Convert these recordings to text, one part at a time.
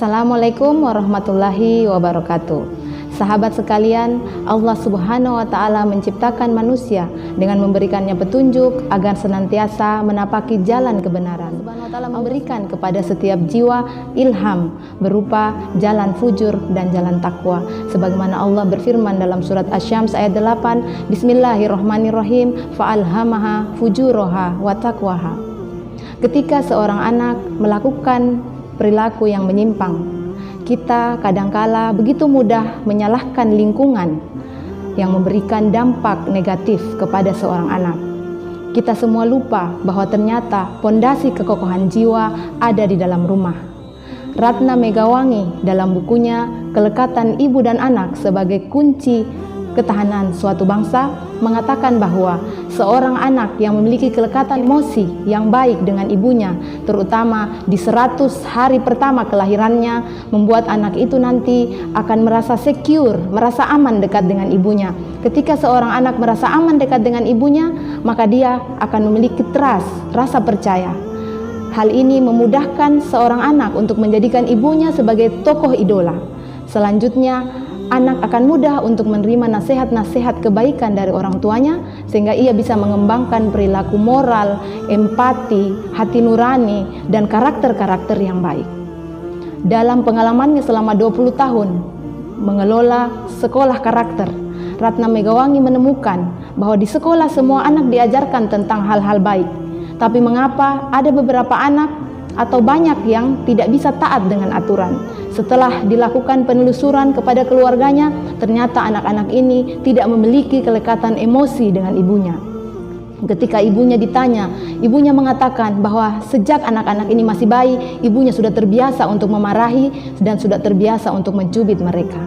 Assalamualaikum warahmatullahi wabarakatuh. Sahabat sekalian, Allah Subhanahu wa Ta'ala menciptakan manusia dengan memberikannya petunjuk agar senantiasa menapaki jalan kebenaran. Subhanahu wa Ta'ala memberikan kepada setiap jiwa ilham berupa jalan fujur dan jalan takwa. Sebagaimana Allah berfirman dalam surat Asy-Syams ayat 8, Bismillahirrahmanirrahim, fa'alhamaha fujuraha wa taqwaha. Ketika seorang anak melakukan perilaku yang menyimpang, kita kadangkala begitu mudah menyalahkan lingkungan yang memberikan dampak negatif kepada seorang anak. Kita semua lupa bahwa ternyata pondasi kekokohan jiwa ada di dalam rumah. Ratna Megawangi dalam bukunya Kelekatan Ibu dan Anak sebagai kunci ketahanan suatu bangsa mengatakan bahwa seorang anak yang memiliki kelekatan emosi yang baik dengan ibunya, terutama di 100 hari pertama kelahirannya, membuat anak itu nanti akan merasa secure, merasa aman dekat dengan ibunya. Ketika seorang anak merasa aman dekat dengan ibunya, maka dia akan memiliki trust, rasa percaya. Hal ini memudahkan seorang anak untuk menjadikan ibunya sebagai tokoh idola. Selanjutnya, anak akan mudah untuk menerima nasihat-nasihat kebaikan dari orang tuanya, sehingga ia bisa mengembangkan perilaku moral, empati, hati nurani, dan karakter-karakter yang baik. Dalam pengalamannya selama 20 tahun mengelola sekolah karakter, Ratna Megawangi menemukan bahwa di sekolah semua anak diajarkan tentang hal-hal baik. Tapi mengapa ada beberapa anak atau banyak yang tidak bisa taat dengan aturan? Setelah dilakukan penelusuran kepada keluarganya, ternyata anak-anak ini tidak memiliki kelekatan emosi dengan ibunya. Ketika ibunya ditanya, ibunya mengatakan bahwa sejak anak-anak ini masih bayi, ibunya sudah terbiasa untuk memarahi dan sudah terbiasa untuk mencubit mereka.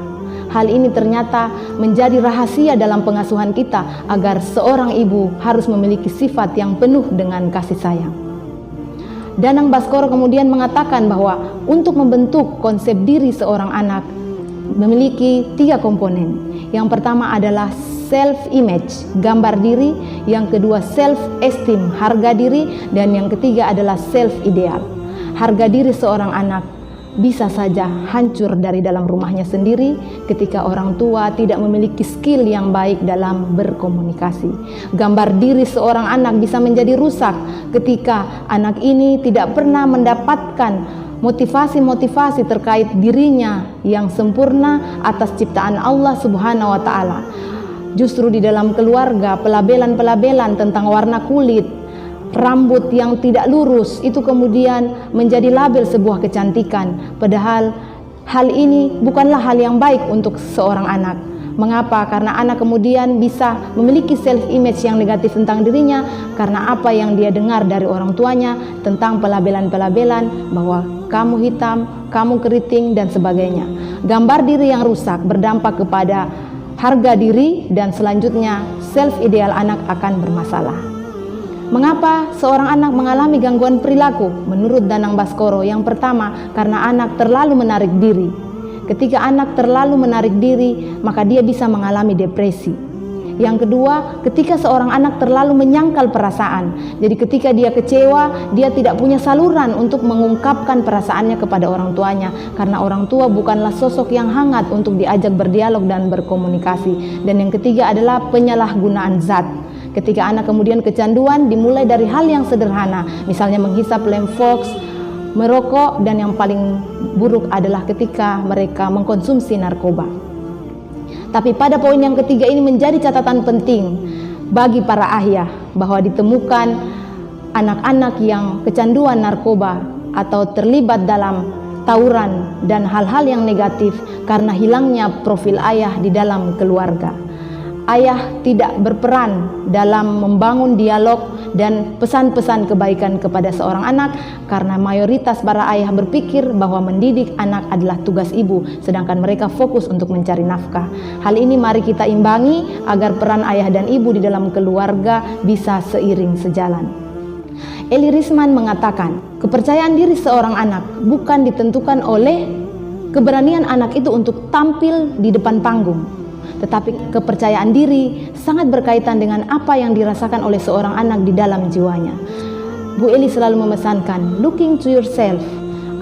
Hal ini ternyata menjadi rahasia dalam pengasuhan kita agar seorang ibu harus memiliki sifat yang penuh dengan kasih sayang. Danang Baskoro kemudian mengatakan bahwa untuk membentuk konsep diri seorang anak memiliki 3 komponen. Yang pertama adalah self-image, gambar diri. Yang kedua self-esteem, harga diri. Dan yang ketiga adalah self-ideal. Harga diri seorang anak bisa saja hancur dari dalam rumahnya sendiri ketika orang tua tidak memiliki skill yang baik dalam berkomunikasi. Gambar diri seorang anak bisa menjadi rusak ketika anak ini tidak pernah mendapatkan motivasi-motivasi terkait dirinya yang sempurna atas ciptaan Allah Subhanahu wa Ta'ala. Justru di dalam keluarga, pelabelan-pelabelan tentang warna kulit, rambut yang tidak lurus itu kemudian menjadi label sebuah kecantikan, padahal hal ini bukanlah hal yang baik untuk seorang anak. Mengapa? Karena anak kemudian bisa memiliki self-image yang negatif tentang dirinya karena apa yang dia dengar dari orang tuanya tentang pelabelan-pelabelan bahwa kamu hitam, kamu keriting, dan sebagainya. Gambar diri yang rusak berdampak kepada harga diri dan selanjutnya self-ideal anak akan bermasalah. Mengapa seorang anak mengalami gangguan perilaku? Menurut Danang Baskoro, yang pertama karena anak terlalu menarik diri. Ketika anak terlalu menarik diri, maka dia bisa mengalami depresi. Yang kedua, ketika seorang anak terlalu menyangkal perasaan. Jadi ketika dia kecewa, dia tidak punya saluran untuk mengungkapkan perasaannya kepada orang tuanya. Karena orang tua bukanlah sosok yang hangat untuk diajak berdialog dan berkomunikasi. Dan yang ketiga adalah penyalahgunaan zat. Ketika anak kemudian kecanduan dimulai dari hal yang sederhana, misalnya menghisap lem fox, merokok, dan yang paling buruk adalah ketika mereka mengkonsumsi narkoba. Tapi pada poin yang ketiga ini menjadi catatan penting bagi para ayah bahwa ditemukan anak-anak yang kecanduan narkoba atau terlibat dalam tawuran dan hal-hal yang negatif karena hilangnya profil ayah di dalam keluarga. Ayah tidak berperan dalam membangun dialog dan pesan-pesan kebaikan kepada seorang anak karena mayoritas para ayah berpikir bahwa mendidik anak adalah tugas ibu, sedangkan mereka fokus untuk mencari nafkah. Hal ini mari kita imbangi agar peran ayah dan ibu di dalam keluarga bisa seiring sejalan. Eli Risman mengatakan, kepercayaan diri seorang anak bukan ditentukan oleh keberanian anak itu untuk tampil di depan panggung, tetapi kepercayaan diri sangat berkaitan dengan apa yang dirasakan oleh seorang anak di dalam jiwanya. Bu Eli selalu memesankan, looking to yourself.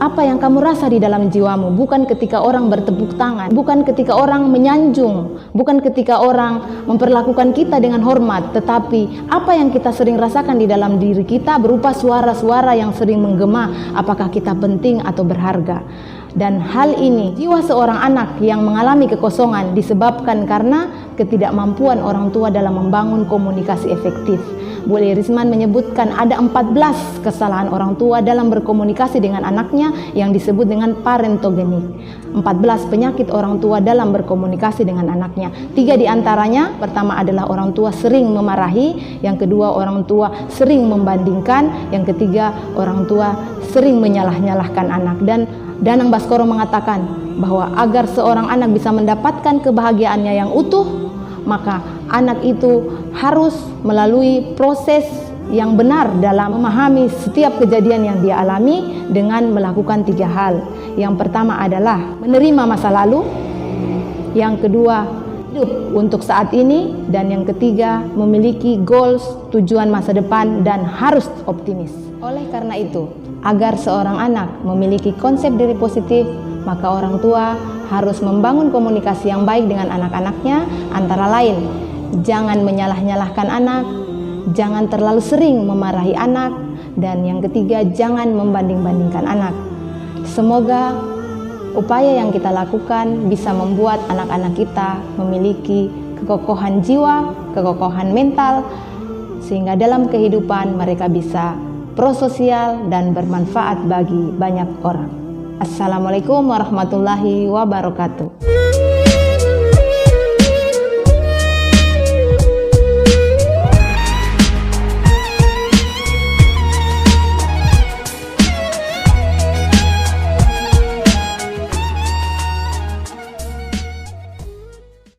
apa yang kamu rasa di dalam jiwamu, bukan ketika orang bertepuk tangan, bukan ketika orang menyanjung, bukan ketika orang memperlakukan kita dengan hormat, tetapi apa yang kita sering rasakan di dalam diri kita berupa suara-suara yang sering menggema, apakah kita penting atau berharga. Dan hal ini, jiwa seorang anak yang mengalami kekosongan disebabkan karena ketidakmampuan orang tua dalam membangun komunikasi efektif. Bu Lirisman menyebutkan ada 14 kesalahan orang tua dalam berkomunikasi dengan anaknya yang disebut dengan parentogenik. 14 penyakit orang tua dalam berkomunikasi dengan anaknya. 3 diantaranya, pertama adalah orang tua sering memarahi, yang kedua orang tua sering membandingkan, yang ketiga orang tua sering menyalah-nyalahkan anak. Dan Danang Baskoro mengatakan bahwa agar seorang anak bisa mendapatkan kebahagiaannya yang utuh, maka anak itu harus melalui proses yang benar dalam memahami setiap kejadian yang dia alami dengan melakukan 3 hal. Yang pertama adalah menerima masa lalu, yang kedua hidup untuk saat ini, dan yang ketiga memiliki goals, tujuan masa depan, dan harus optimis. Oleh karena itu, agar seorang anak memiliki konsep diri positif, maka orang tua harus membangun komunikasi yang baik dengan anak-anaknya, antara lain jangan menyalah-nyalahkan anak, jangan terlalu sering memarahi anak, dan yang ketiga jangan membanding-bandingkan anak. Semoga upaya yang kita lakukan bisa membuat anak-anak kita memiliki kekokohan jiwa, kekokohan mental, sehingga dalam kehidupan mereka bisa prososial dan bermanfaat bagi banyak orang. Assalamualaikum warahmatullahi wabarakatuh.